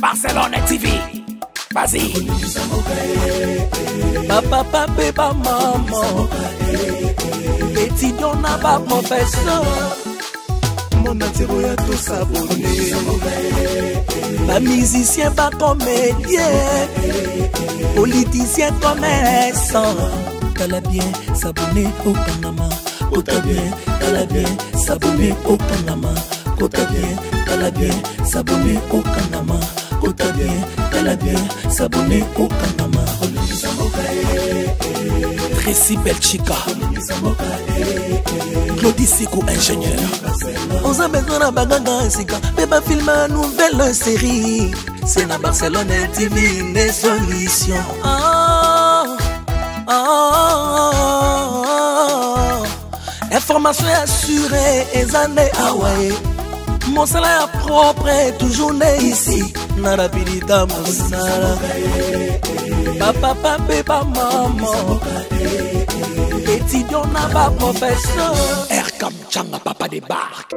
Barcelone TV. Vas-y. Papa, papa, maman. Étudiant n'a pas professeur. Mon atiro ya tout s'abonner. Pas musicien, pas comédien. Politicien, commerçant. T'as bien s'abonner au Panama. Kota bien, t'as bien s'abonner au Panama. Kota bien, t'as bien s'abonner au Panama. Kota bien, t'as bien s'abonner au Panama. Tracy Belchica, Claudie Sikou, ingénieur. On a besoin d'un bagage, mais pas filmer une nouvelle série. C'est la Barcelone TV, une solution. Information assurée, et années Hawaii. Mon salaire propre est toujours né ici. Narapidita Moussala. Papa, papa, maman. Étudiant n'a pas professeur. Erkam Changa, papa débarque.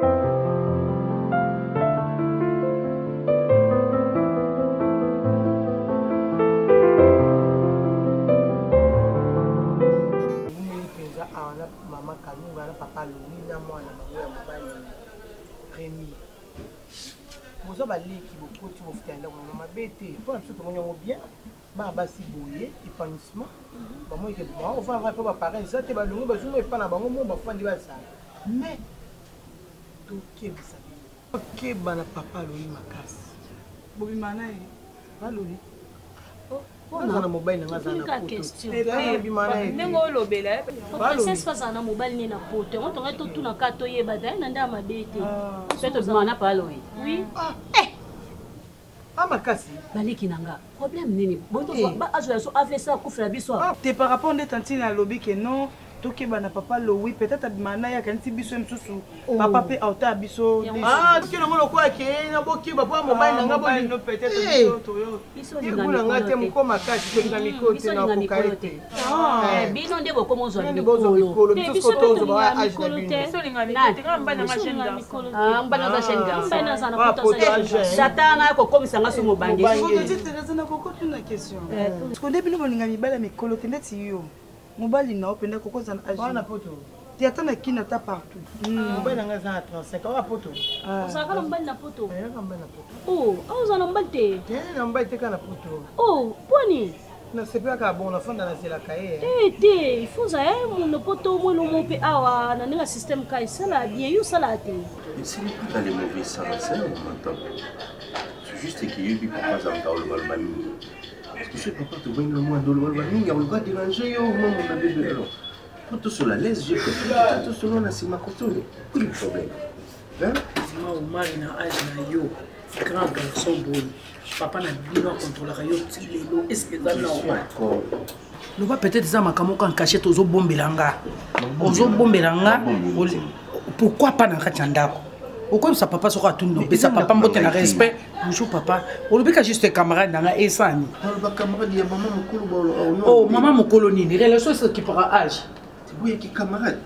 Maman Kanunga, papa Louis, moi, Rémi. Vous avez dit que vous pouvez vous faire un bêté. Pour absolument bien, Barbassi Bouye, épanouissement. Moi, on va avoir pas pareil. Ça, tu vas nous pas la banque, on va faire ça. Mais, tout qui est ça. Ok, papa Louis Makas. Bobby Manaï, pas Louis. On a un mobile dans la question. Princesse passe na mobile ni na pote. On t'aurait tout na kato yebada na nda mabete. Peut-être demanda pas Louis. Oui. Ah makasi. Baliki nanga. Problème nini? Bon to ba azo so a fait ça ku fra biso. T'es par rapport à tantine à lobby que non. Toki bana papa Louis peut-être abimana ya kanti biso msusu. Papa pe auta biso. Ah, tu na molo kwa ke na boki ba po mobile nanga bo no peut-être biso to yo. Biso linga ngate mko makasi to ngami kote na kukaite. Ah, bino ndebo komo zo ni mikolo. Biso ko to ba age na bino. Biso linga mikolo. Ngamba na machine garçon. Ah, mbana za chaîne garçon. Mbana za na kota. Satana ko komisa ngaso mo bange. Ko te te na ko kote na question. Parce que depuis nous linga mibala mikolo te ndeti yo. Mobile na openda kokoza na agi. Bana poto. Ti atana kina ta partout. Mobile nga za 35 wa poto. Osaka na mbali na poto. Na mbali na poto. Oh, auza na mbali te. Na mbali te kana poto. Oh, poni. Na sepia ka bon la fanda na zela kae. Te, il faut ça mon poto mo no mo pe awa na ninga système kai sala bien yo sala te. Ce n'est pas dans les mauvais sens, c'est on m'entend. C'est juste qu'il y a eu papa dans le balbani. Parce que ce papa te voit le moins dans le balbani, il y a le gars déranger, mon bébé alors. Tout sur la laisse, j'ai fait tout sur la c'est ma couture. Quel est le problème? Hein? Moi, au mari na âge na yo, grand garçon bon. Papa na bino contrôler yo tilelo. Est-ce que ça normal? Le va peut-être ça makamo kan caché tozo bombelanga. Ozo bombelanga. Pourquoi pas dans kachandako? Pourquoi ça papa sera tout nous? Ça papa mbote na respect. Bonjour papa. On le juste camarade dans la esani. Le camarade il y a maman mokolo. Oh maman mokolo nini? Relation c'est qui fera âge. Oui, qui camarade.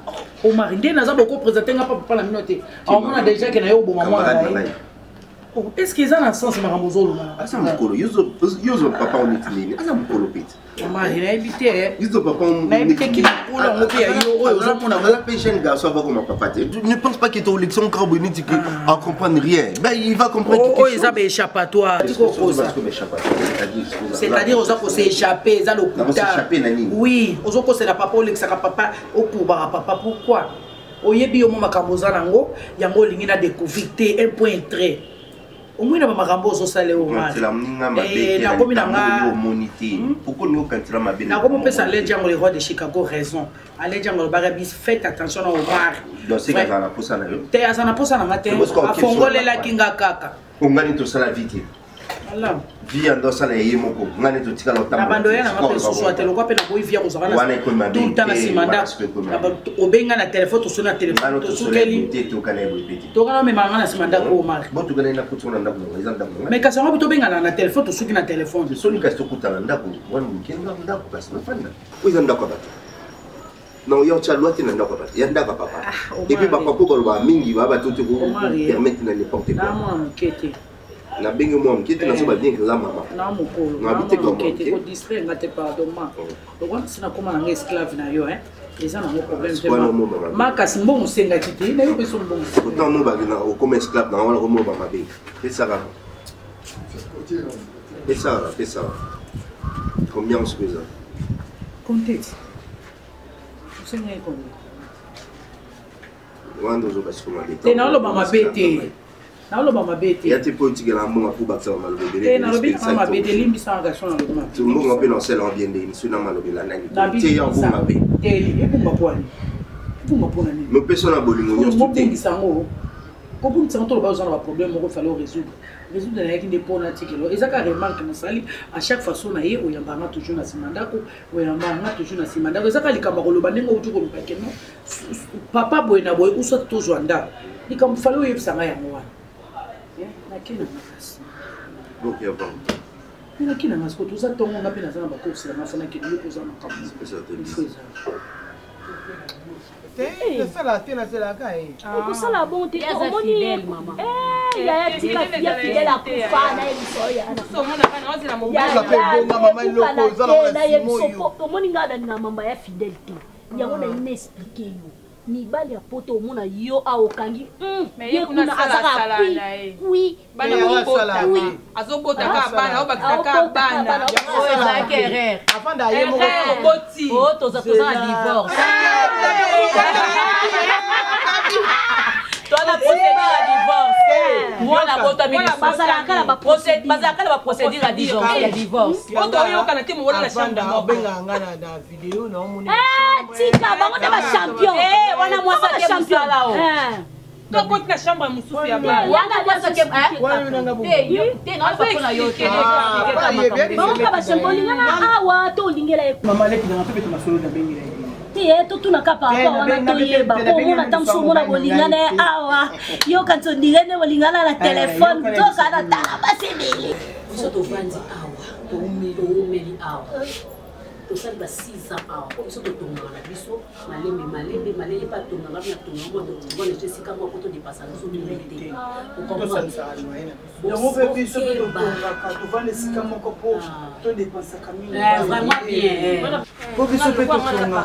Au mari, nous avons beaucoup présenté papa la minute. On a déjà que nous bon maman. Est-ce qu'ils ont un sens de Maramozolo? Asa mokolo, yozo papa on est nini. Asa mokolo pit. Mari na évité. Yozo papa on a évité qui pour la montée à yo. On a la péché garçon va comme papa. Je ne pense pas que ton leçon carbonique à comprendre rien. Ben il va comprendre. Oh, ils ont échappatoire. C'est-à-dire aux autres c'est échappé, ça le coup. Oui, aux autres c'est la papa au lexa papa au pouvoir papa pourquoi? Oyebi au moment kamoza nango, yango lingina découvert un point très. Au moins, on a un salaire au mal. Et la commune a pourquoi nous quand ma bien. La commune peut s'aller dire les rois de Chicago raison. Aller dire le barabis faites attention au bar. Dans ces cas là, pour ça là. T'es à ça na pour ça na matin. A fongole la kinga kaka. On gagne tout ça la vie. Allah. Vie en ça là yemoko. Ngane to tika lota. Abandoya na mape soso atelo kwa pena boy via kozana. Tout temps na simanda. Obenga na téléphone to sona téléphone to sukeli. To kana me manga na simanda ko mar. Botu kana na kutuna ndako ezanda. Mais ka sama to benga na téléphone to suki na téléphone. Soni ka to kutana ndako. Wana mkenga ndako basi na fanda. Oiza ndako ba. Non, il y a un loi qui n'est pas là. Il y a un papa. Et puis, papa, pour le mingi, va tout permettre de n'importe quoi. Na bengi moi mkete na soba bien que la maman. Na mokolo. Na bité comme mokete ko distraire ngate pardon ma. Donc sina koma na esclave na yo hein. Les gens ont un problème vraiment. Marcas mbongo senga kiti na yo beso mbongo. Pourtant mo ba na o comme esclave na wala ko mo ba mabe. Et ça va. Et ça va, ça. Combien on se fait ça? Comptez. Vous savez combien? Wando zo parce que ma bête. T'es dans le mama bête. Dans le mama bête. Il y a tes potes qui la monga pour battre mal bébé. T'es dans le mama bête limbi sans engagement dans le mama. Tout le monde appelle en celle en bien des sur na malobi la nani. T'es ya pour ma bête. T'es et pour ma poigne. Pour ma poigne. Me personne a bolingo yo tout. Mo sango. Ko pour ça on besoin d'avoir problème on fallait résoudre. Résoudre na yaki pour l'article. Ezaka remarque na sali à chaque façon na ye oyambanga toujours na simandako, oyambanga toujours na simandako. Ezaka likamba koloba ndenge utu ko mpakeno. Papa boy na boy uso toujours ndako. Likamba fallait oyebisanga yango wana. Nakina makasi. Donc il y a pas. Nakina masko tout ça tongo ngapi na sana ba course na fana ki liyo poza makambo. C'est ça. C'est la tena c'est la kai. Ko sala bon te omoni maman. Ya tika ya fidèle akufa na elisoya. So mona kana ozela mo Ya pe bonga mama iloko zala na simo. Omoni ngada na mama ya fidélité. Yango na ine expliquer yo. Mibali ya poto omona yo aokangi ye kuna azaka oui bana bota azobota ka bana obakita ka bana Oza kerrer avant d'aller mo boti oh toza na divorce toi la procédure à divorce moi la bota basala ba procédure à divorce oto yo kana te mo wala la chambre mo benga ngana da vidéo na omoni tika bango te ba champion wana mwasa ke champion lao to ko na chambre mususu ya bana yanga mwasa ke wana nanga bo te na fa kona yo te bango ka ba champion lingana awa to lingela mama leki na to beto masolo da bengi la te tuna ka papa wana to yeba ko mona tamso mona bolingana awa yo ka to ndingene bolingana na telefone to kana tala basebele biso to vandi awa to umeli awa to sali ba 6 ans awa ko biso to tonga na biso maleme pa tonga na tonga mo to bona je sika mo ko to dépasser so limité o comprendre yango pe biso to tonga ka to vandi sika moko po to dépasser kamini vraiment bien po biso pe to tonga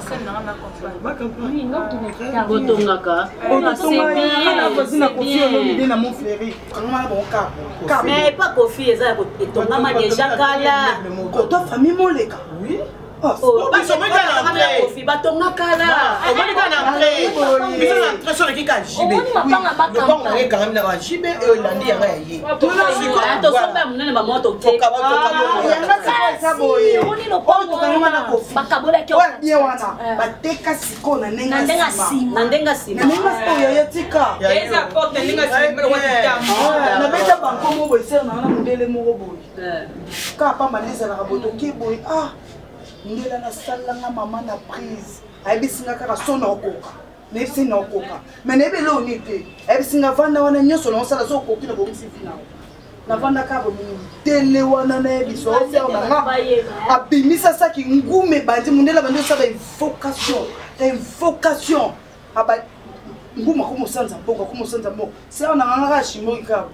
oui non tu n'es ko tonga ka c'est bien na voisine ko fio no ide na mon frère kanga bon ka mais pas kofi eza ko tonga ma déjà kala ko to famille moleka oui oh biso mo kana kofi batonga kala omoni kana après biso na pression ki ka jibe omoni mapanga bakamba bon na ka na ba jibe e olandi ya ye to somba munene ba moto te sa boye omoni lo pongo kana kofi bakabola ke wa bien wana bateka siko na nenga na ndenga sima nenga oyo ya tika eza porte ninga simelo wa titamu na beta banko mo boye ser na mundele mo boye ka pa maliza na boto ki boye ndela na salanga mama na prise ayibisinga kaka so na okoka nefisi na okoka mais na ebele oni te ayibisinga vanda wana nyonso na osala so okoki na bomisi finao na vanda kaka mundele wana na yebiso oseo na nga abimisa saki ngume bandi mundela bandi osala invocation aba nguma kumusanza mboka seo na nga kaka shimoki kaka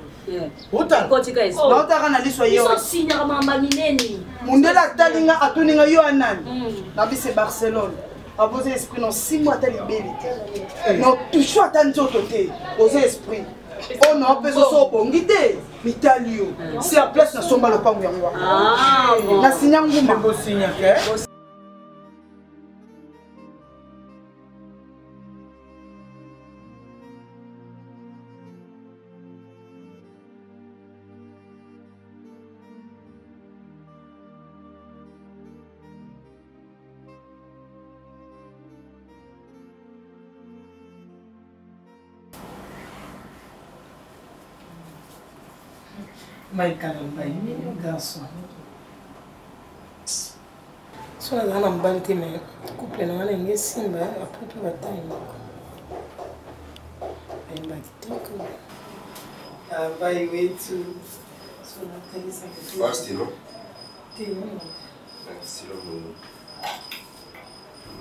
kotika esi naotaka na liso yo biso signaka mamba minene mundela atalinga atuninga yo anani na bise Barcelone aboza esprit non 6 mois ata libeli te non toujours ata nzoto te oza esprit o na opeso so obongi te mitali yo si a place na somba lopango yango wana na sinya nguma Vai caramba, garçom. Só lá na banca me couple na wana ninguém simba, après tu vas tailler. Aí bateu. Vai wetu. Só na telisa que tu. Basti, não? Tem não. Basti não.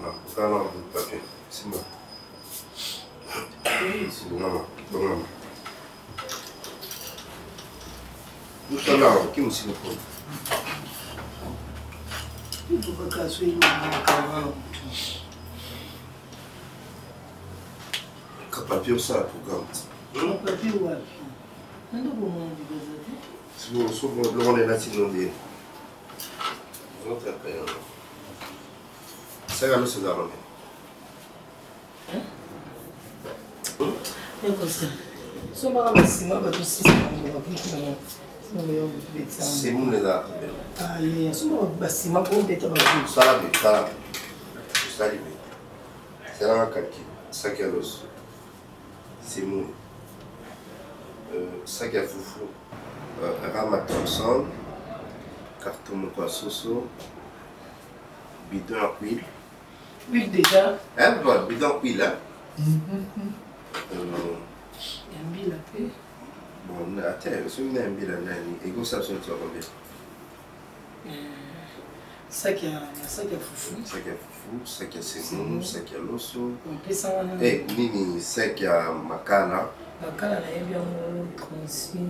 Não, o cara não do papel. Simba. Isso, não. Tout à l'heure, qui me s'y répond? Il faut pas casser le camarade. Papier ou ça, programme? Papier ou pas? Si vous le là, si vous dites. C'est là, c'est là. C'est mon les là. Allez, c'est ma bonne bête. Ça c'est là un calcul. Ça qui a l'os. C'est mon. Ça qui a foufou. Rama Thompson. Carton Moukwasoso. Bidon à huile. Huile déjà. Hein, bidon à huile là. Bon, attends, si vous avez un bilan, et vous savez ce que vous avez. Ça qui a foufou. Ça qui a foufou, ça qui a sémon, ça qui a l'osso. Et nini, ça qui a makala. Makala, il y a bien 36 000.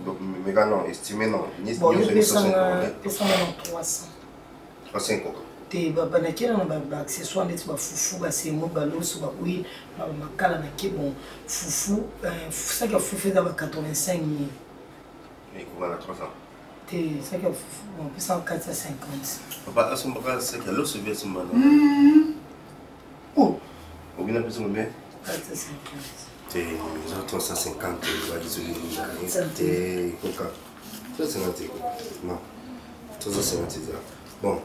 Donc, mais non, estimé non. Bon, il y a 300. 350. Te banakela na ba accessoire ndeti ba fufu ba semo ba loso ba oui ba makala na ke bon fufu ça qui a fufu dans 85 000 mais comment à 300 te ça qui a fufu on peut 450 papa aso mbaka ça qui a l'osso bien ce moment oh on vient plus combien 450 te 350 va désolé te coca 350 non 350 bon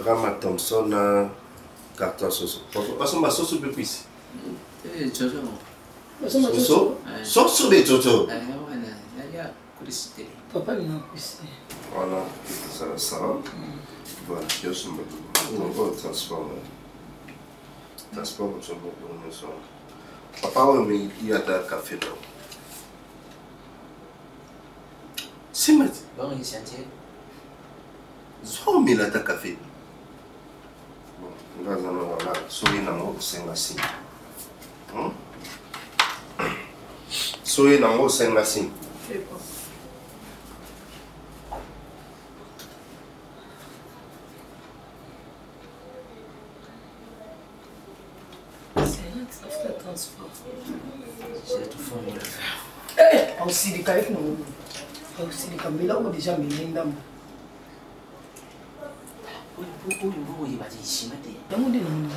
Rama Thompson carton sauce. Parce que ma sauce peut plus. Jojo. Sauce de Jojo. Papa il n'a plus. Voilà, ça. Voilà, je suis on va transformer. Transformer sur le son. Papa il y a un café là. C'est maintenant. Bon, il s'y tient. Zo mila ta café. Bon, ngaza no wala soyi nango senga si. Soyi nango senga si. C'est tout fond. Eh, aussi des cailloux non. Aussi des caméras ou déjà milenda. Uyu batishima te. Namude namuna.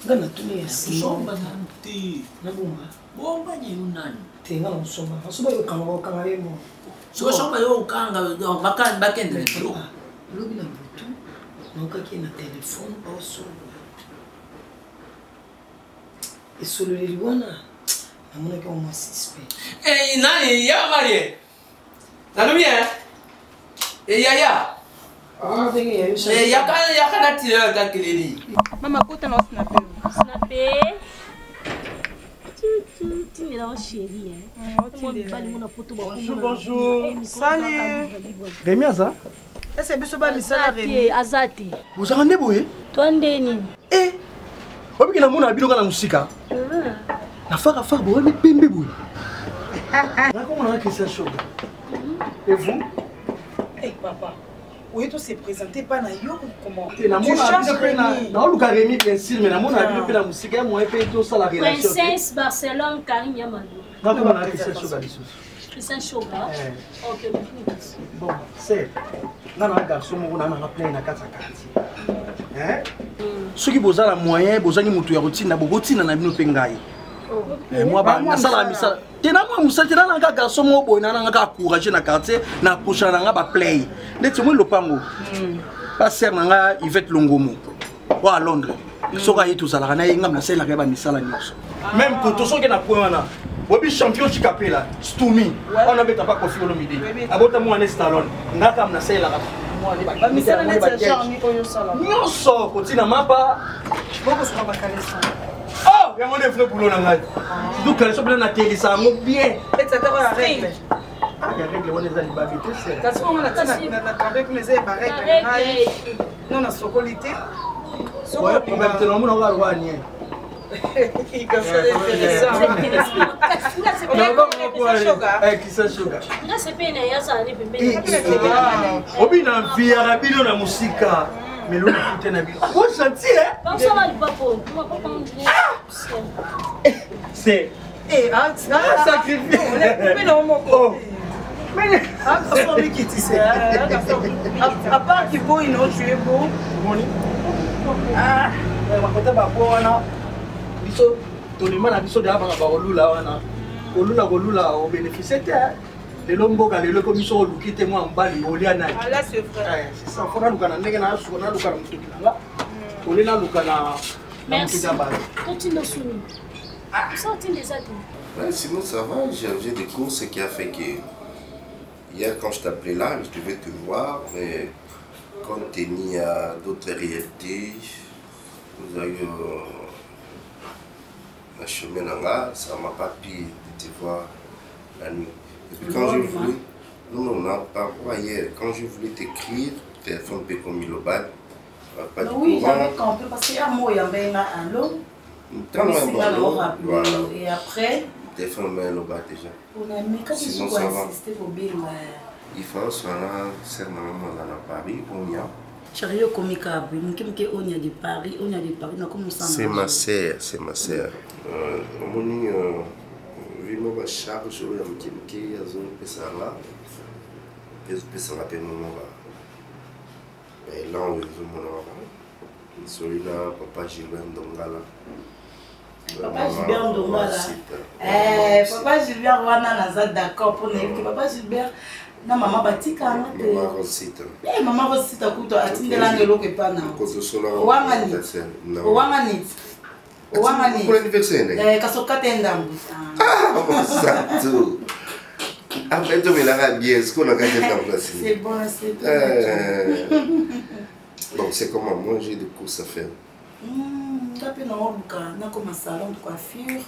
Ngana tuni Somba nanti. Nabumba. Bomba nyunani. Te ngana usoma. Asuba yo kanga yemo. So somba yo kanga bakende. Lobi na butu. Nokaki na téléphone oso. Et solo le wana. Namuna kwa mwa suspect. Eh nani ya Marie. Nalumi ya. Yakana tira kakilili. Mama kota na snapé. Snapé. Tu me rends chérie Bonjour. Salut. Rémi Aza. Est-ce que vous avez mis Azati. Vous avez rendez-vous? Toi ndeni. Eh. Vous avez vu la biloko na musika. La fara vous avez pembe boy. Comment on a Christian Show? Et vous? Eh papa. Oui, tout s'est présenté pas na yo comment? Tu changes Rémi. Non, Lucas Rémi bien sûr, mais na mon abi pe la musique, moi pe tout ça la relation. Princesse Barcelone Karim Yamadou. Comment on a Christian Show balisus? Christian Show. OK. Bon, c'est nana garçon mo na plein na kata kati. Hein? Ceux qui boza la moyen, boza ni mutu ya routine na bobotina na bino pe ngai. Moi ba na sala misala. Tena moi musala tena na garçon mo boy na nga encourager na quartier na prochain na nga ba play. Ndeti mo lopango. Pas ser na nga Yvette Longomo. Wa à Londres. Soka yetu zala na inga na sala ka ba misala nyonso. Même ko to soki na point wana. Bobi champion chikapela. Stumi. On a beta pas Kofi Olomide. Abota mo na Stallone. Ngaka na sala ka. Ba misala na genre ni oyo sala. Nyonso ko tina mapa. Boko so ba kalesa. Oh, il y a un vrai boulot dans la vie. Donc, elle est bien télé, ça va bien. Et ça va la règle. Ah, il y a règle, on est à l'ibabité, c'est. Parce qu'on a avec les règles. Non, on a socolité. Ouais, on va te nommer, on va le voir. obina mvia na bino na musika melona kute na bino ko sentir c'est sacrifice mais à part qu'il faut une autre tu es beau makota bakona biso tolima na biso de abanga bakolula wana kolula o bénéficier te lelo mboka lelo ko biso oluki te mwa mbali olia naye c'est ça fona luka na ndenge na suko na luka na mutuki nanga olela luka na mutuki ya bale continue sunu sorti des ados. Sinon ça va, j'ai des courses qui a fait que hier quand je t'appelais là, je devais te voir, mais comme tu es mis à d'autres réalités, vous avez eu un chemin là, ça m'a pas pu te voir la nuit. Et puis quand je voulais, non, pas hier, quand je voulais t'écrire, le téléphone peut comme il bal, pas de oui, courant. j'avais compris parce qu'il y a un mot, il y avait un lot. Et après, le téléphone est le bas déjà. Sinon ça va. Il faut soit là, c'est maman dans Paris, on y a. Chariot comique à Boulogne, on y a de Paris, on y a de Paris, on a commencé. C'est ma sœur, c'est ma sœur. On vu ma charge, je vais me dire qu'il y a un peu ça là. Et je peux s'en rappeler mon nom. Et là, on veut mon nom. Celui-là, papa Gilbert Ndongala. Papa Gilbert Ndongala. Papa Gilbert Wana d'accord pour nous. Papa Gilbert. Na maman batika na te. Maman Rosita. Maman Rosita kuto atindela ngelo ke pana. Wangani. Wangani. Wangani. Pour l'anniversaire. Kasokate ndambu. Ah, ça tout. Après tu me l'as bien, ce qu'on a gagné dans place. C'est bon, c'est bon. Donc c'est comment moi j'ai des courses à faire. Tapé dans na comme un salon de coiffure.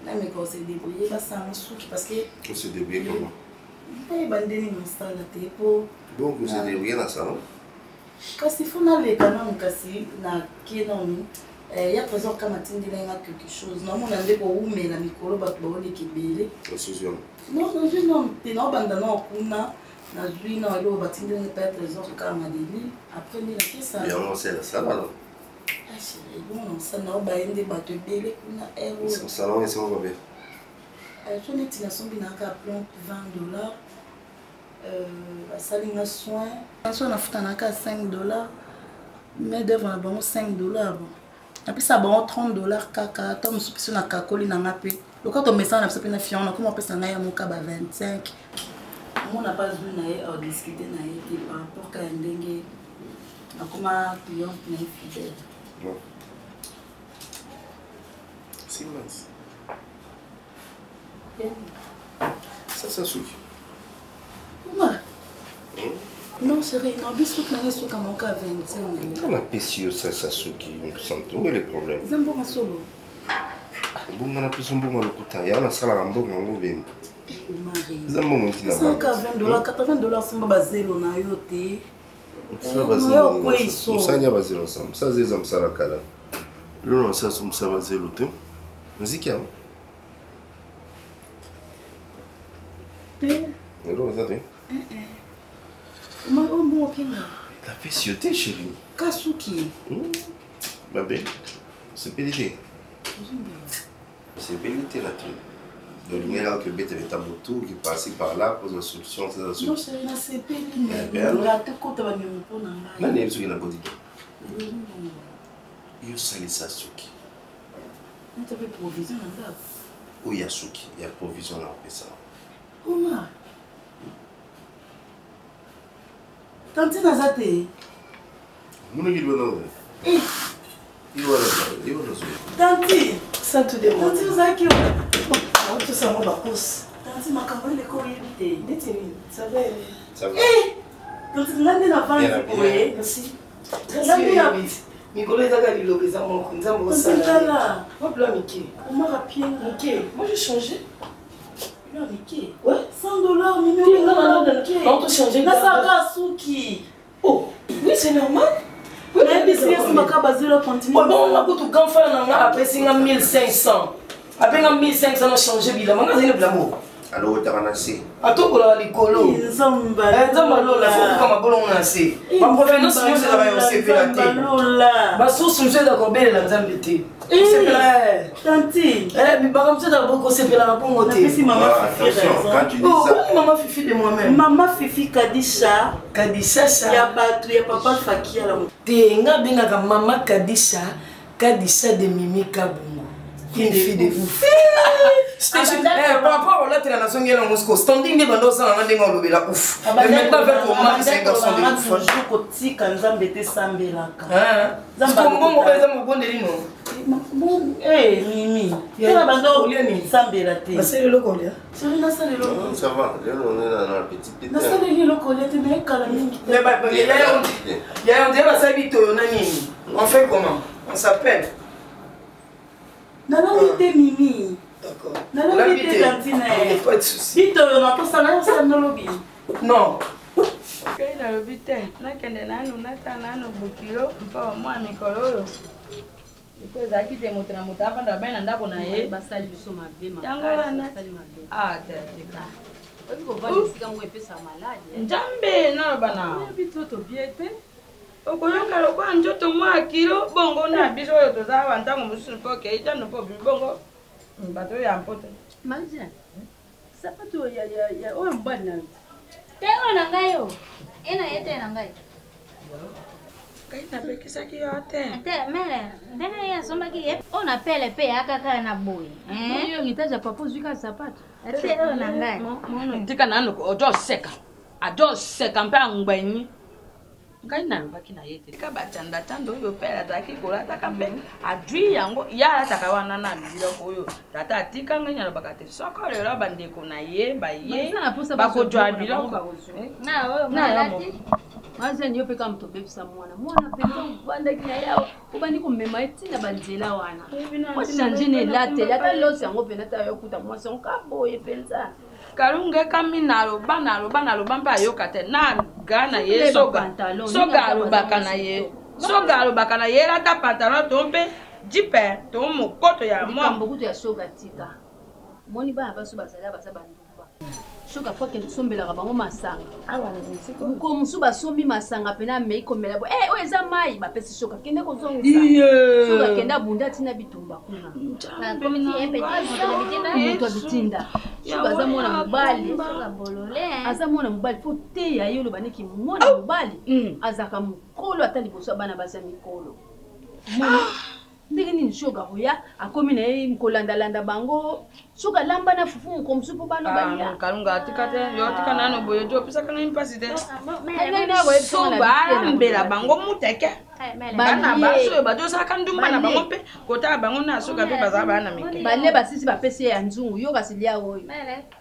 Là mais quand c'est débrouillé là ça me souki parce que on se débrouille comment? Eh ben deni m'installe la tepo. Donc vous êtes débrouillé dans le salon? Kasi fona le kanam kasi na kinomi. Il y a trésor comme atindela quelque chose. Non mon ande ko umela mikolo ba to le kibele. Association. Non, je non, t'es non bandana kuna. Na zui na lo batindela pas trésor comme adili. Après ni la pièce. Bien on sait la salle alors. Ah c'est bon, ça na ba ende ba te bele kuna euro. Son salon est sur combien? Je n'ai pas de plan $20. La salle soin. On a fait un $5. Mais devant bon $5. Et puis ça bon $30 caca. Tom sur la cacoli na mappé. Le quand on met ça on a fait une fiona comment on peut ça na mon caba 25. On n'a pas vu na discuter na été par rapport à ndenge. Comment client n'est fidèle. Non. C'est mince. Ça Sasuki. Non, c'est vrai. Non, bis truc n'a sur comme cas 25. On a pissé ça Sasuki, on sent où est le problème. Zambo masolo. Bon, on a plus un bon locuta. Ya na sala rambo ngango bem. Zambo montina ba. $80, somba bazelo na yote. Ça bazelo. Musanya bazelo sam. Ça zeza msala kala. Le non ça sumsa bazelo te. Musique hein. Alors, attendez. La pécioté, chérie. Kasuki. Ma belle, c'est pédité. C'est pédité là tout. Donc, il y a que bête avec ta moto qui passe par là pour la solution. C'est la solution. Non, c'est pédité. Non, il y a ce qu'il a dit. Il y a Sasuki. Il y a provision là. Oui, il y a Suki. Il y a provision là, on fait ça. Comment? Tanti nazate. Mon équipe va dans le. Il va dans Tanti, ça te demande. Tanti vous avez qui? On tout ça mon bakos. Tanti ma campagne de courrier vite. Détermine. Ça va. Ça va. Eh. Tanti nande na vendre courrier. Merci. Nande na vite. Mikolo ezaka lilobe za mon kunza mo sala. Hop là Mickey. On m'a rapide Mickey. Moi j'ai changé. Mickey. Ouais, $100, numéro. Non, on te changer. Oh, oui, c'est normal. Mais business makaba 0 continue. Bon, on a tout grand frère n'a appelé 1500. Après 1500 on a changé bilan. On a zéro blamour. Alors tu as nassé. A tout pour la licolo. Zamba. Zamba lola, faut comme bolon nassé. Ma provenance nous c'est la aussi pélaté. Lola. Ma source nous c'est d'accord belle la zambité. C'est vrai. Tanti. Mais par exemple, c'est d'abord qu'on s'est fait la bonne côté. Si maman Fifi. Quand tu dis ça. Maman Fifi de moi-même. Maman Fifi Kadisha. Kadisha ça. Ya batu ya papa Fakia la. Tenga benga ka maman Kadisha, Kadisha de Mimi Kabungo. Une fille de ouf. Par rapport à l'autre, la nation qui est en Moscou, standing de Bando sans en déngo le la ouf. Mais maintenant avec comment c'est un garçon de ouf. Je côté quand Zambé te sambelaka. Parce qu'on bon on va me bon de lino. Eh Mimi. Tu vas Bando sambela te. C'est le locolia. C'est une salle de locolia. Ça va, on est dans la petite tête. La salle de locolia te met calamine. Il y a un débat ça vite nani. On fait comment? On s'appelle. Nana vite Mimi. D'accord. Nana vite Tantine. Pas de souci. Vite on a pas ça là ça no lobby. Non. Kai na lobite nakende nanu nata nanu bukilo mpa mwa mikolo iko zaki te mutra mutapa ndo bana ndako na ye basali biso mabe yango wana ah tika oiko vali sika mwe pesa malade njambe na bana bitoto biete okoyoka lokwa njoto mwa kilo bongo na biso oyo tozawa ntango mosusu mpo okei tano mpo bongo bato ya mpoto maja sapato ya oyo mbali na Tengo na ngai yo. Ena yete na ngai. Kai na bekisaki yo te. Ate mele, ndenge ya somba ki ye. Ona pele pe akaka na boy. Yo ngitaja papo zwika sapato. Ate o na ngai. Mono tika nanu ojo seka. Ajo seka mpe angbenyi. Ngai na lobaki na yete. Ka batanda tando yo pela taki kola taka mpe. Adwi yango ya taka wana na biloko oyo. Tata atika nganya lobaka te. Soko lelo bandeko na ye ba ye. Bako jwa biloko. Na oyo malati. Maze niyo peka mto bebisa mwana peka banda kina yao ubani kumema etina banzela wana. Tina njine late lata losi yango penata yokuta mwasi onkaboye penza. Kalunge kaminalo banalo bamba yokate na gana ye soga bakana ye soga bakana ye lata pantalon tombe jipe to mokoto ya mwa mbokuto ya soga tika moni ba baso bazala basaba nduba soga kwa ke sombela ka bango masanga awa nisiko ko musuba sombi masanga pena me ikomela bo eza mai ba pesi soga kende ko zonga soga kenda bunda tina bitumba kuna na komiti empe muto bitinda soga za mona mobali soga bolole aza mona mobali fo te ya yolo baniki mona mobali azaka mukolo atali boso bana baza mikolo ndenge nini soga hoya akomi na ye nkolanda bango soga lamba na fufu mukomsu po balo baya kalunga atikate yo tika nano boyo jo pisa kana impasite soga mbela bango muteke bana baso bajo saka ndumba na bango pe kota bango na soga pe baza bana mike bale basisi bapesi ya nzungu yo kasilia oyo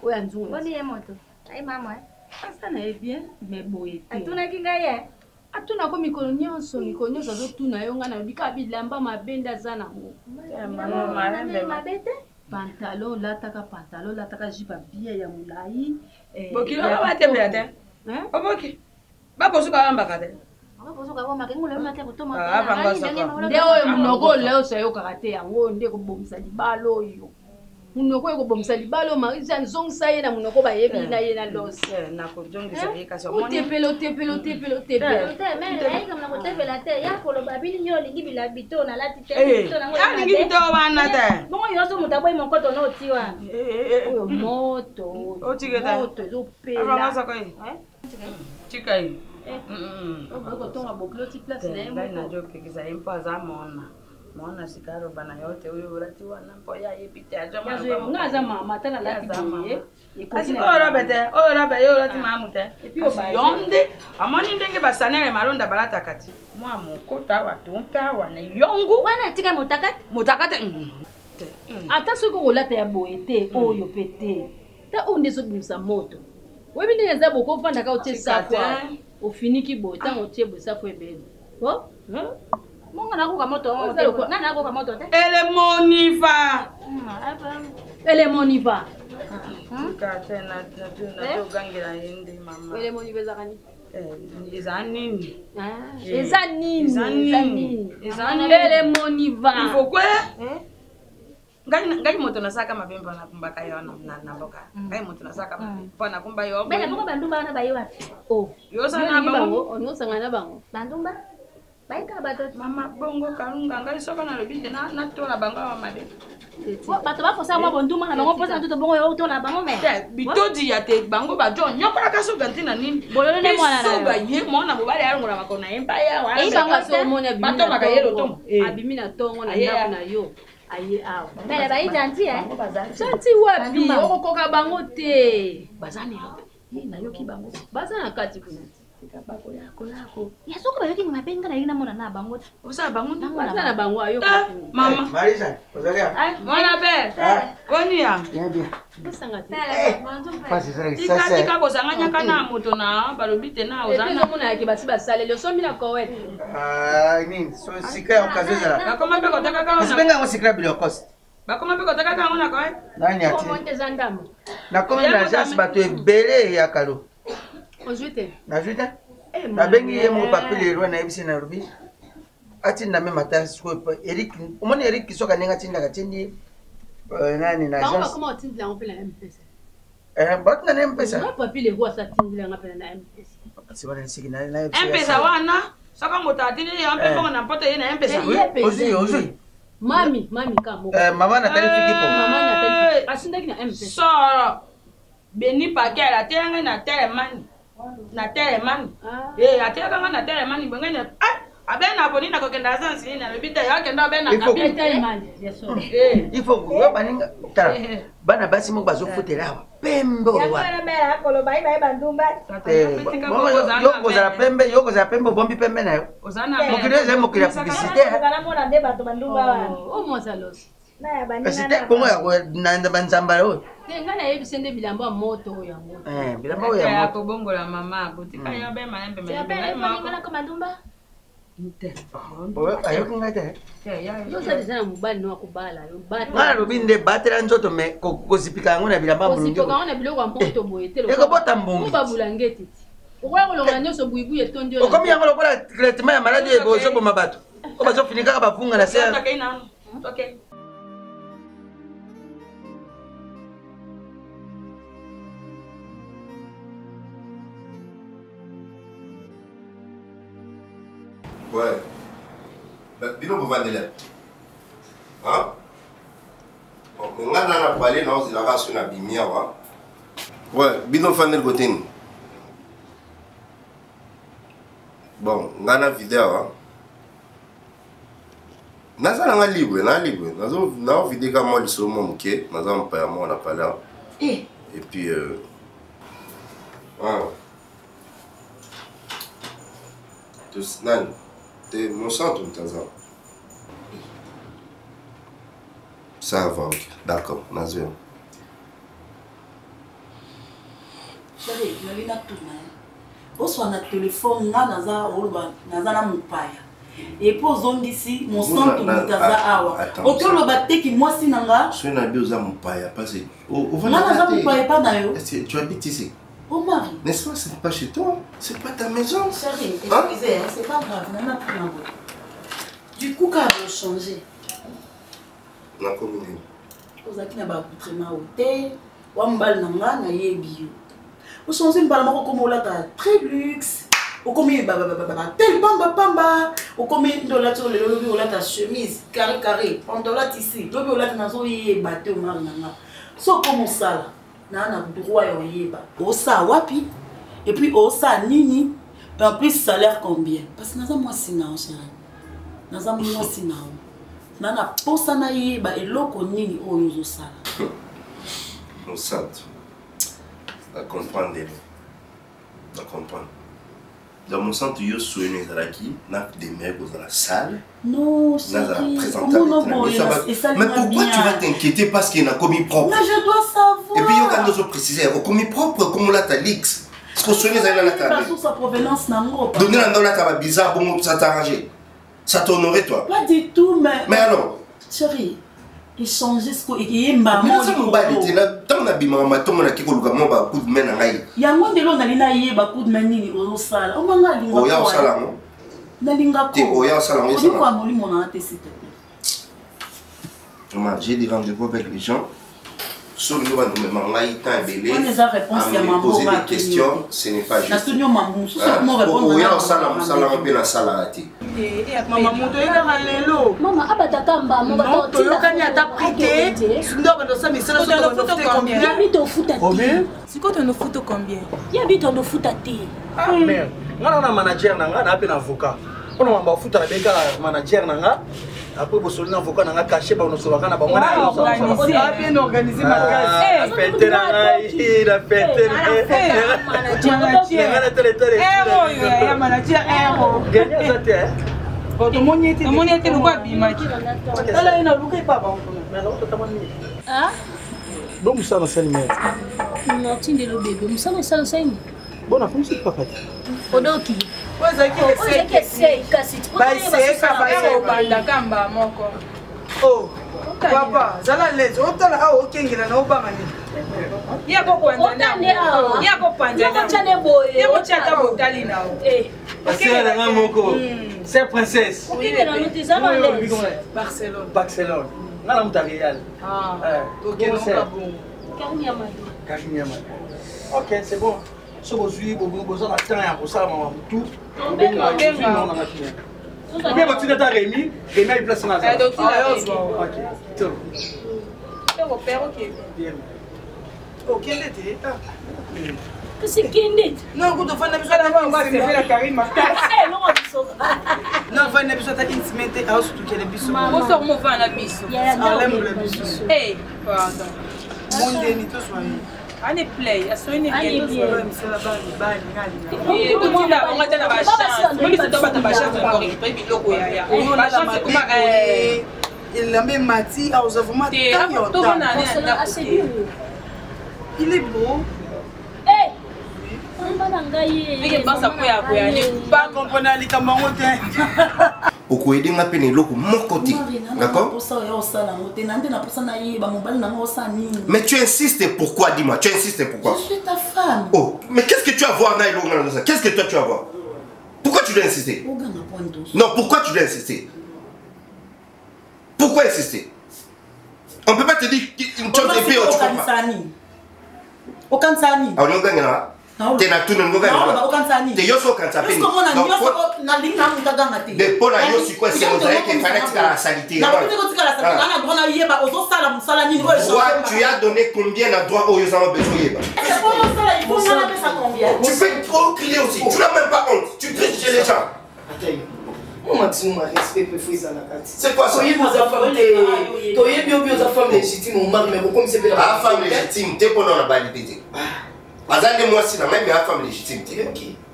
oya nzungu boni ye moto ai mama asa na ye bien me boye atuna kinga ye atuna ko mikolo nyonso zo tuna yo ngana bika bilamba mabenda zana mo mabete pantalon lataka jipa bien ya mulai bokilo ba te bete oboki bako suka amba kade nde oyo munoko leo sayo kakate yango nde kobomisa libalo oyo munoko eko bomisa libalo marisa nzongisa ye na munoko bayebi na ye na losi na kojongisa ye kasi otepelo mnakotepela te ya koloba bili nyo olingi bilabito na lati te alingi bito wana te bongo nyonso moto aboyi mokoto na oti wana oyo moto ezopela tika ye okotonga bokilo ti place na ye moko najopekisa ye mpo aza mona sikaro bana yote huyo urati wana mpo ya yepite ajoma ngaza mama tana lati boye kasi ora bete yo urati mamute yonde amoni ndenge basanele malonda balata kati mwa mokota watumpa wana yongu wana tika mutakate ata soko kolata ya boye te oyo pete ta onde zo bimsa moto webi ndenge za boko vanda ka otie sakwa ofiniki boye tango otie boye sakwa ebele ho Munga nakuka moto te. Elemoniva. Ka tena na gangira yende mama. Elemoniva zakani. eza nini eza nini ele moniva il faut quoi ngai moto nasaka mabembe na kumbaka yo na mboka ngai moto nasaka mabembe na kumba yo bana bongo bandumba na bayo wapi oh yo sana bango onyo sangana bango bandumba baika bato mama bongo kalunga ngai soka na lobi na tola bango wa mabe bato bakosa mwa bonduma na bango posa tuto bongo yo tola bango me bitodi ya te bango ba jo nyokola kaso gantina nini bololo ne mwana na ba ye mona mobali ya ngona makona empaya wa bango so mona bato makayelo to abimi na tongo na ndako na yo aye awa mele ba ijanti janti wapi okokoka bango te bazani na yoki bango bazana kati kuna bako yako ya soko bayoki mapenga na yina mona na bango osa bango na bango ayo mama Marisa ozaga mona be konia ya bien busanga te pasi sasa tika ko sanganya kana moto na balobi te na ozana mona yake basi basalele so mina ko wet nini so sika okazo za bakoma be kotaka kana sipenga ngo sikra bilo cost bakoma be kotaka kana na ko nani ati monte zandamo na komi na agence bato ebele ya kalo ojute na juta na bengi ye mo papile ro na ebisi na rubi ati na mema ta sko Eric omoni Eric kisoka ninga tinda katindi nani na agence comment otindila ngopela na mpesa batna na mpesa na papile ro sa tindila ngapela na mpesa si bana siki na mpesa wana saka moto atindi ya mpe bongo na poto ye na mpesa ozi mami kamo mama na tali fikipo mama na tali asindaki na mpesa soro beni pakela tenga na telemani ateka na telemani bengene abena boni na kokenda sansi ni na bibita yake ndo abena kapita telemani yeso ifo go baninga tara bana basi mo bazofutela pembo wa ya bela kolo bai bandumba yoko za pembo bombi pembe nayo ozana mokireze mokira publicité kana mona de bato bandumba o mozalos na ya banina c'était comment ya nanda banzamba o ngana yebi sende bilambo moto yango bilambo ya moto ko bongola mama botika ya be malembe ngana ko mandumba ayo kungata yo sa sana mubali no akubala yo bata ngana rubinde batera nzoto me kozipika ngona bilamba mulungi kozipika ngona biloko moto boyetelo eko bota mbungi babulangeti okola kolonga nyoso buibu etondi yo okomi yango lokola traitement ya maladie bozo boma bato ko bazo finika ka bafunga na se okay Ouais. Bino vous vendez là. Hein? On a dans la palais, non, c'est la race sur la bimia, wa. Ouais, bino vendez le côté. Bon, on a la vidéo, hein. Naza na libre, na vidéo comme moi le sur mon quai, naza on paye moi on a pas là. Et puis tous nan mon centre de temps. Ça va, ok. D'accord, Nazir. Chérie, je vais tout on soit na téléphone, naza na mupaya. Et pour ici, mon centre mutaza awa. Okolo bateki mwasi nanga. Je suis na bioza mupaya parce que naza mupaya pas na yo. Tu habites ici. Oh mari. N'est-ce pas, c'est pas chez toi, c'est pas ta maison. Chérie, excusez, c'est pas grave, nana plus en route. Du coup, quand on changer. Na commune. Ozaki na ba accoutrement hôtel, wa mbal nanga na yebi. O changer mbala mako comme olata très luxe. O comme tel pamba. O comme ndola to le lobi olata chemise carré, pantalon ici. Lobi olata nazo yeba te o mari nanga. So comme ça là, na droit yo yeba. O sa wapi? Et puis o sa nini? En plus salaire combien? Parce que naza moi sina o chérie. Naza moi sina o. Nana posa na yeba eloko nini oyo zo sala. On sent. À comprendre. À comprendre. Dans mon centre, je suis né dans des mecs dans la salle. Non, c'est mais pourquoi tu vas t'inquiéter parce qu'il y a un commis propre? Mais je dois savoir. Et puis, il y a un préciser. Un commis propre, comme on l'a talix. Parce qu'on soigne dans la table. Sa provenance n'a pas. Donner un dollar, ça va bizarre, bon, ça t'arrange. Ça t'honorait, toi? Pas du tout, mais. Mais alors? Chérie, échanger ce que mba mo ça mobali te na tant na bima matongo na kikoluka mo ba coup de main na ngai yango ndelo na lina yeba coup de main nini osala o manga linga o ya osala mo na linga ko te o ya osala mo ça ko amoli mona te s'il te plaît j'ai des rendez-vous avec les gens sur le niveau de mangai temps belé on les a réponse ya mambo poser des questions ce n'est pas juste na studio mambo so mo répondre o ya osala musala mo pe na sala ati mama moto eka lelo mama abata mba mo ba to yokani ata prité ndo ba dosa misala so to combien ya bito futa combien siko to no futa combien ya bito no futa te ah merde ngana na manager na nga na pe na avocat on mamba futa na beka manager na nga après bosoli na avocat na nga caché ba no solaka na ba mwana bien organisé ma fête na ngai la fête ya manager gagner ça te omoni ete lokwa bimaki ala ina luka pa ba mais non totamani ah bon musana sel met non tinde lo bébé musana sel sel bona comme c'est pas fait odoki oza ki ese kasi obanda kamba moko oh papa zala lezi otala awo okengela na obangani yakopanzanayakotyata botali nao asenanga moko c'est princesse Barcelone ngana muta Real ok c'est bon so bozwi bozala temps ya kosala mama mutu bien batina ta Rémi ayi place na okende te kasi kende non kutofana biso na Karima non fana biso ta intimate house tukele biso moso mo fana biso alemble biso eh pardon monde ni to soyez Allez play, à soigner bien. C'est la bande, on va te la chance. Même si tu pas ta chance encore, il peut bien loco ya. On a chance comme il a même mati, a os vraiment il est beau. Eh. On va n'engayer. Mais que passe à quoi ya, pas comprendre les camarades. Pourquoi aider ma peine loko mon côté, d'accord? Mais tu insistes pourquoi, dis-moi, tu insistes pourquoi? Je suis ta femme. Oh, mais qu'est-ce que tu vas voir Naïlo? Qu'est-ce que toi tu vas voir? Pourquoi tu dois insister? Non, pourquoi tu dois insister? Pourquoi insister? On peut pas te dire une chose et puis autre chose. Aucun sani. Ah, on gagne là. T'es na tout le monde gagne là. T'es yoso quand ça fait. De pour la yosi quoi c'est vous avez qui fallait la salité. Tu as donné combien à droit aux gens besoin? Tu fais trop crier aussi. Tu n'as même pas honte. Tu triches chez les gens. C'est quoi ça? Ah, femme légitime, t'es pour la validité. Azande moi si la même femme légitime.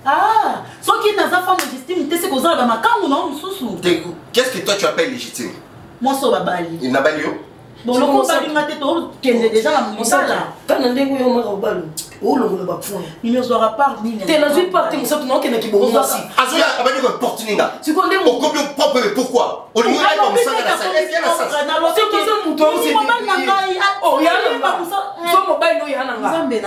Ah, ce qui n'a pas femme légitime, c'est que vous avez ma camme non sous. Qu'est-ce que toi tu appelles légitime? Moi ça va bali. Il n'a pas lieu. Bon, le combat du matin, tu es déjà la musala. Quand on est au Maroc, où le bafouin? Il ne sera pas ni. T'es dans une partie, mais non, qui n'est qui bon aussi. Azoya, abali ko portininga. Tu connais mon combien propre pourquoi? On lui a comme ça dans la salle. Est-ce qu'il y a la salle? C'est que ça mouton c'est. Oh, il y a le son mobile no yana.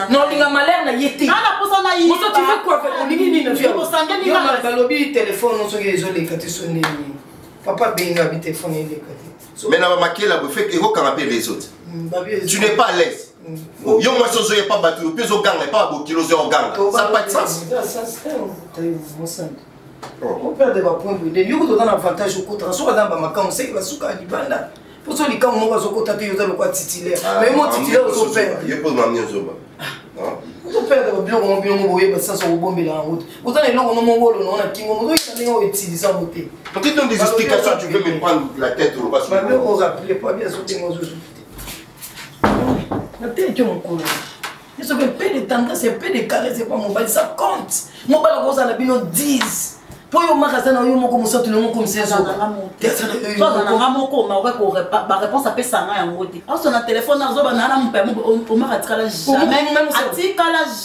Non, il y a malheur na yeti. Ah, la posa na yeti. Moi tu veux quoi faire? On dit ni ne faire. Ko sangani na balobi téléphone on se désolé quand tu sonnes. Papa benga bi téléphone il est. Mais n'a pas marqué là, vous faites que vous canapé les autres. Tu n'es pas à l'aise. Yo moi je suis pas battu, plus au gang, pas au kilo au gang. Ça n'a pas de sens. On perd des points de vue. Yo dans avantage au côté, soit dans ma camp, c'est la souka di banda. Pour ça les camps moi au côté tu as le quoi titulaire. Mais moi titulaire au père. Yo pose ma mien zoba. On perd des bien on voyait ça sur bomber la route. Vous allez non on mon on a qui on doit utiliser en beauté. Peut-être dans des explications, tu veux me prendre la tête ou pas? Mais on rappelait pas bien sauter moi je. La tête qui mon collègue. Il se fait peu de tendance, c'est peu de carré, c'est pas mobile, ça compte. Mobile à cause à la bino 10. Pour yo magasin yo moko muso tout le monde comme c'est ça. Toi dans la moko ma ba réponse à pesa nga yango te. Ah son téléphone na zo ba na mu pe mo ma atikala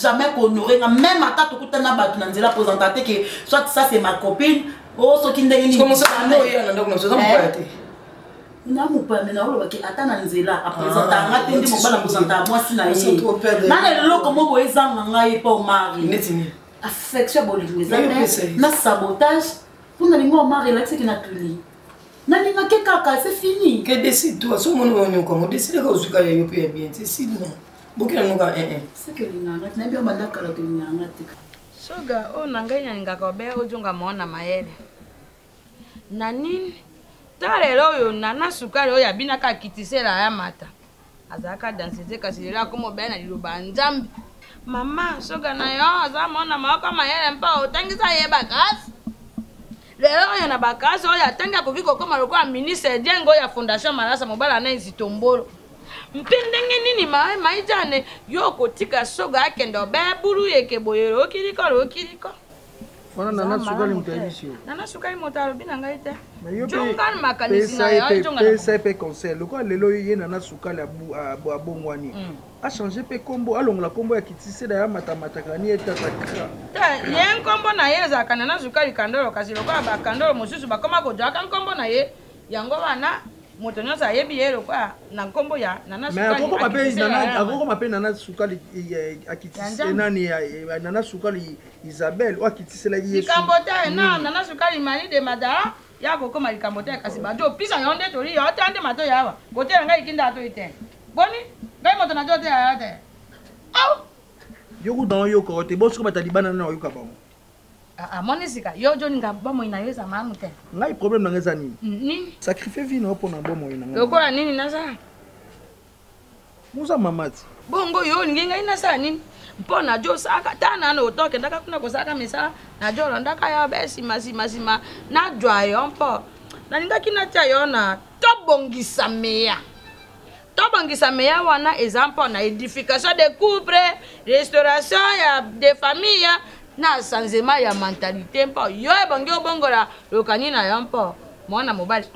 jamais honorer même ata to kutana batu na nzela présentateur que soit ça c'est ma copine. Oh, ce qui n'est pas comment ça, non, il y a un endroit où nous sommes pas été. na mupame na olo baki atana nzela apresenta nga tende mobala mosanta mwasi na ye na leloko moko ezanga ngai pa omari affection bolingo eza na sabotage mpona lingo omari elakisaki na tuli nalingaki kaka c'est fini que décide toi so mona bano kongo décide ka ozuka ya yo pe ya bien c'est si non bokela noka c'est que linganga na bien bandaka la linganga tika soga o nangai nalingaka obe ojunga mona mayele na nini ta lelo oyo nana sukali oyo abinaka akitisela ya mata azalaka danseze kasi lelo akoma obe na liloba nzambe mama soga na yo aza mona maoka mayele mpa otangisa yeba kasi lelo oyo na bakasi oyo atangi akoki kokoma lokola ministre diengo ya fondation malasa mobala na ezitombolo mpe ndenge nini maijane yo kotika soga akende obe bulu yeke boyelo okiliko wana nana sukali mutayebisi yo nana sukali moto alobi na ngai te jongani makanisi na yo pesa pe conseil lokola lelo ye nana sukali abongwani achange mpe kombo alongola kombo ya kitisela ya matamatakala ni etataka ye nkombo na ye ezalaka nana sukali kandolo kasi lokola bakandolo mosusu bakoma kozwaka nkombo na ye yango wana moto nyonso ayebi ye lokola na nkombo ya nana sukali mpe nana sukali akitisnani nana sukali Isabelle o akitiselaki yesu likambo te na nana sukali mani de madara ya kokoma likambo te kasi bajo pisa yo nde tori yo tande mato yawa kotela ngai kinda to ite boni ngai moto na jo te ya te au yoku dans yo ko te bosko batalibana na yo ka bango monisika yo jo ninga bomo ina yo za mamu te ngai problème na ngeza nini nini sacrifier vie na opona bomo ina ngai lokola nini naza muza mamati bongo yo ninga ina sa nini mpona jo saka tana no toke ndaka kuna kosaka misa na jo ndaka ya besi masima na jwa yo mpo na ninga kina tia yo na tobongisa meya wana exemple na édification de couple restauration ya de famille na changement ya mentalité mpo yo ebongi obongola lokani na yo mpo mwana mobali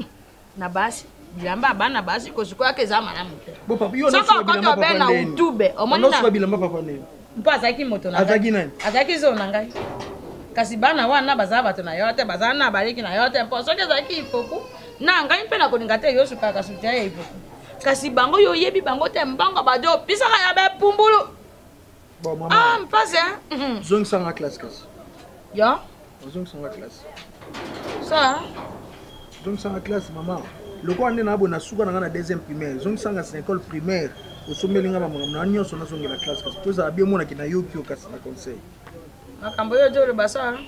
na basi bilamba bana basi kosukoya keza malamu te bo papa yo na so bilamba papa na utube omoni na so bilamba papa ne mpo azaki moto na azaki nani azaki zo na ngai kasi bana wana bazala bato na yo te bazala na baleki na yo te mpo soki azalaki ipoku na ngai mpe na kolinga te yo sukaka soutien ya ipoku kasi bango yo yebi bango te mbango bajo pisaka ya bepumbulu bon mama mpase zong sanga classe kasi yo zong sanga classe ça zong sanga classe mama loko ande na bona suka na deuxième primaire zong sanga c'est école primaire osomelinga mamango na nyonso na zongela classe kasi toza bien mona kina yokio kasi na conseil makambo yo jo le basa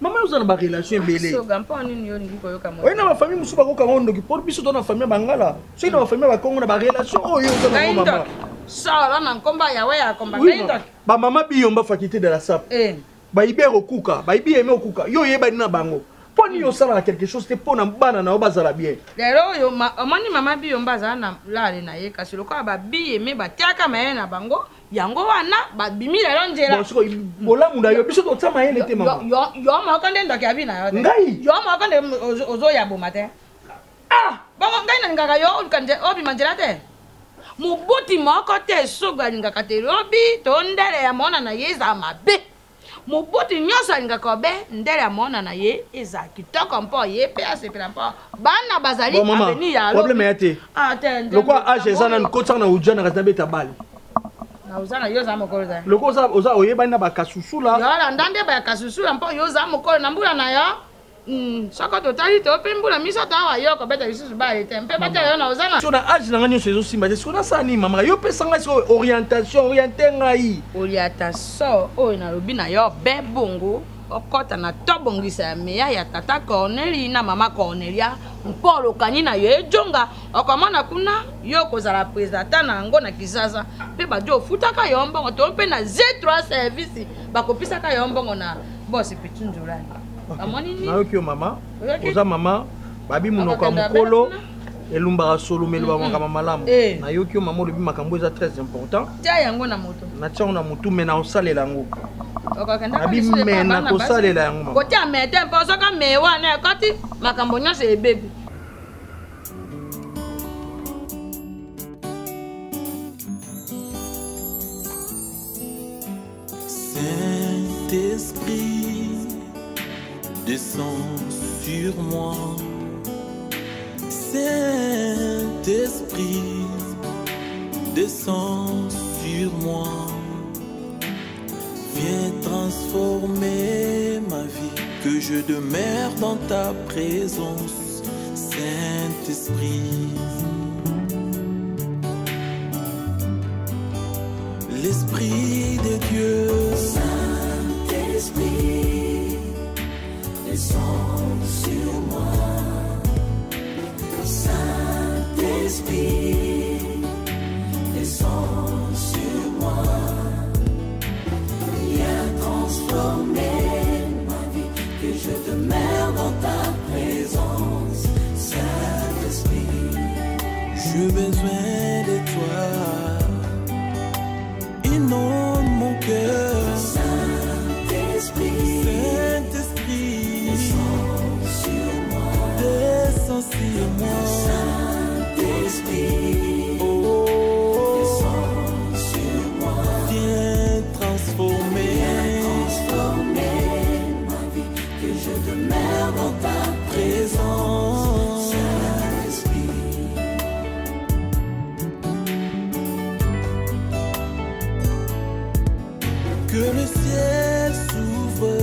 mama uzana ba relation belé so gampa nini yo ngi koyoka mo oyina ba famille musuba ko kango ndoki pour biso to na famille bangala so ina ba famille ba kongo na ba relation oyo uzana mama ça na nkomba ya we ya komba kainda ba mama biyomba faculté de la SAP ba ibero kuka ba ibiyeme okuka yo yeba na bango poni yo sala quelque chose te pona bana na obazala bien lero yo omoni mama biyomba za na lale na ye kasi lokola ba biyeme ba tiaka maye na bango yango wana ba bimi lero njela bosiko bolamu na yo biso to tsama yele te mama yo ma kande ndoki abi na yo ngai yo ma kande ozo ya boma te bongo ngai na ngaka yo kande obi manjela te mubuti moko te soga lingaka te lobi to ndele ya mona na ye za mabe mubuti nyonso alingaka obe ndele ya mona na ye eza kitoko mpo ye pe asepela mpo bana bazali aveni ya problème ya te lokwa age eza na nkotaka na ujana kasi nabeta bale na uzana yo za mokolo za lokwa oza oyebani na bakasusula yo na ndande bakasusula mpo yo za mokolo na mbula na yo soko totali to pe mbula miso tawa yo ko beta lisusu ba ete mpe bata yo na uzana so na age na nganyo sezo simba te so na sani mama yo pe sanga so orientation orienter ngai orientation o na lobi na yo be bongo okota na tobongisa meya ya tata Cornelia na mama Cornelia mpo lokani na yo ejonga okomona kuna yo kozala president na ngo na kisasa pe bajo futaka yo mbongo to pe na Z3 service bakopisaka yo mbongo na boss Pitunjulani amoni ni na yo mama oza mama babi munoko ya mokolo elumbaka solo meluba makambo malamu na yo kio mama olobi makambo eza très important tia yango na moto na tiango na motu me na osalela yango me na kosalela yango mama kotia mete mpo soka me wana ekoti makambo nyonso ebebi Saint-Esprit, descends sur moi. Saint Saint-Esprit, descends sur moi. Viens transformer ma vie, que je demeure dans ta présence, Saint-Esprit. L'Esprit de Dieu, Saint-Esprit, descends sur moi. Saint-Esprit, descends sur moi. Viens transformer ma vie, que je demeure dans ta présence, Saint-Esprit. j'ai besoin de toi. Inonde mon cœur, Saint-Esprit, Saint-Esprit, descends sur moi. descends sur moi. Saint-Esprit, Oh, descends sur moi. viens transformer Ma vie, que je demeure dans ta présence, Saint-Esprit. que le ciel s'ouvre,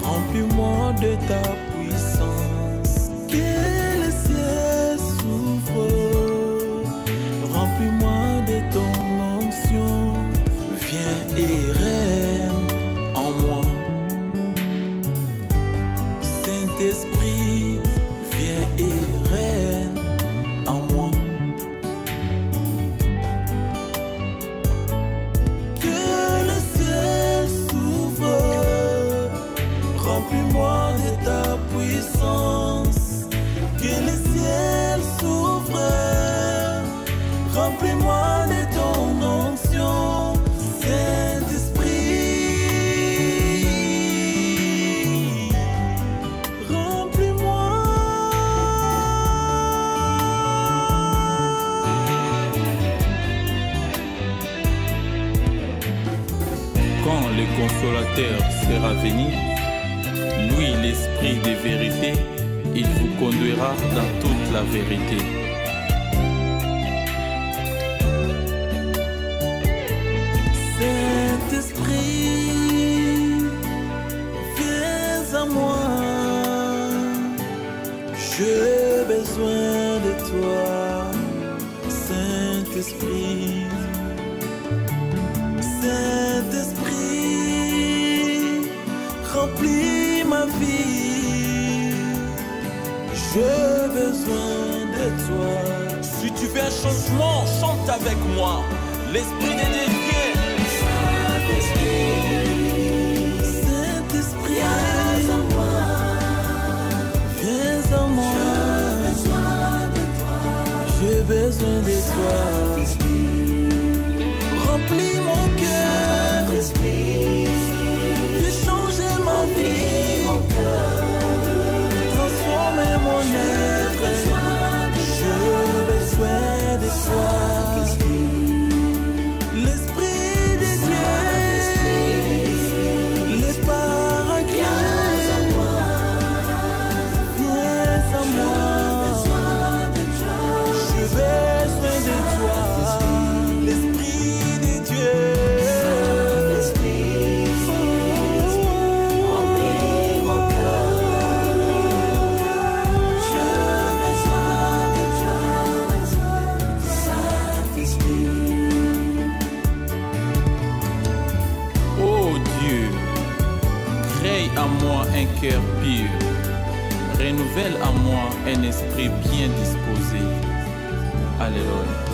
remplis-moi de ta puissance. Que le ciel s'ouvre, remplis-moi de ton onction. Viens et règne en moi. Saint-Esprit, viens et règne en moi. Que le ciel s'ouvre, remplis-moi de ta puissance. Que le ciel s'ouvre, remplis-moi de ton onction, Saint-Esprit. Remplis-moi. Quand le consolateur sera venu, lui l'esprit de vérité, il vous conduira dans toute la vérité. Saint-Esprit, viens à moi. J'ai besoin de toi, Saint-Esprit. Saint-Esprit, remplis ma vie. J'ai besoin de toi. Si tu veux un changement, chante avec moi. L'esprit de Dieu vient. Saint-Esprit, viens à moi. Viens à moi. J'ai besoin de toi. Remplis mon cœur. Fais changer ma vie. Transformer mon être. J'ai besoin de toi. L'Esprit de Dieu, les paraclés, viens à moi. J'ai besoin de toi, l'Esprit de Dieu. Remplis mon cœur. J'ai besoin de toi, Saint-Esprit. Oh Dieu, crée à moi un cœur pur, renouvelle à moi un esprit bien disposé. Alléluia.